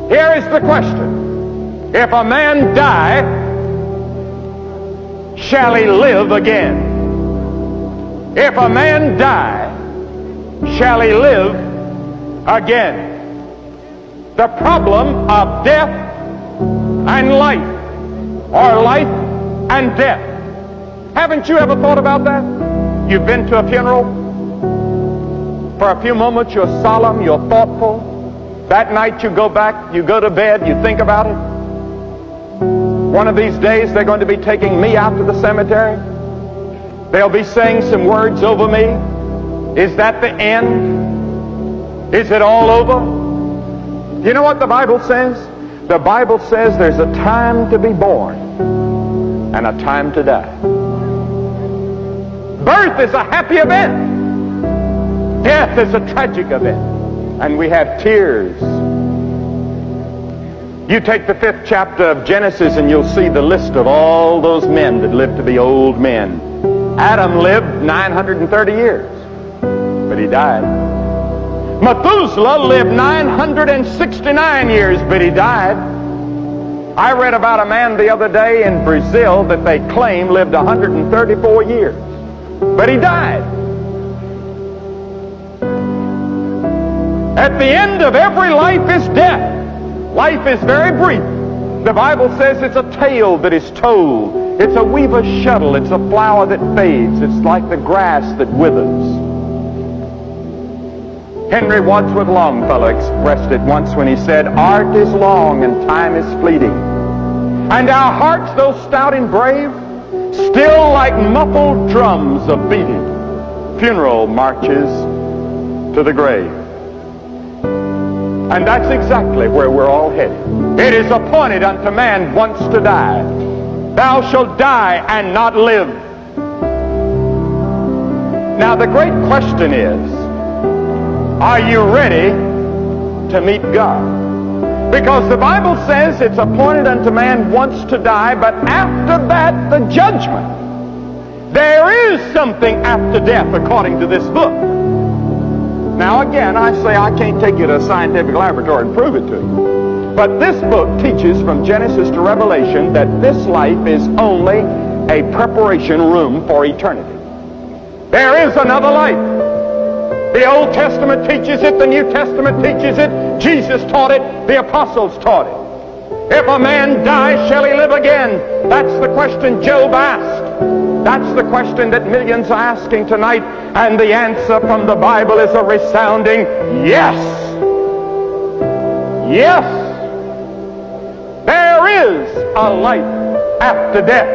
Here is the question. If a man die, shall he live again? If a man die, shall he live again? The problem of death and life, or life and death. Haven't you ever thought about that? You've been to a funeral. For a few moments you're solemn, you're thoughtful. That night you go back, you go to bed, you think about it. One of these days they're going to be taking me out to the cemetery. They'll be saying some words over me. Is that the end? Is it all over? You know what the Bible says? The Bible says there's a time to be born and a time to die. Birth is a happy event. Death is a tragic event. And we have tears. You take the 5th chapter of Genesis and you'll see the list of all those men that lived to be old men. Adam lived 930 years, but he died. Methuselah lived 969 years, but he died. I read about a man the other day in Brazil that they claim lived 134 years, but he died. At the end of every life is death. Life is very brief. The Bible says it's a tale that is told. It's a weaver's shuttle. It's a flower that fades. It's like the grass that withers. Henry Wadsworth Longfellow expressed it once when he said, "Art is long and time is fleeting, and our hearts, though stout and brave, still like muffled drums are beating. Funeral marches to the grave." And that's exactly where we're all headed. It is appointed unto man once to die. Thou shalt die and not live. Now the great question is, are you ready to meet God? Because the Bible says it's appointed unto man once to die, but after that, the judgment. There is something after death according to this book. Now again, I say I can't take you to a scientific laboratory and prove it to you. But this book teaches from Genesis to Revelation that this life is only a preparation room for eternity. There is another life. The Old Testament teaches it, the New Testament teaches it, Jesus taught it, the apostles taught it. If a man dies, shall he live again? That's the question Job asked. That's the question that millions are asking tonight, and the answer from the Bible is a resounding yes. Yes. There is a life after death.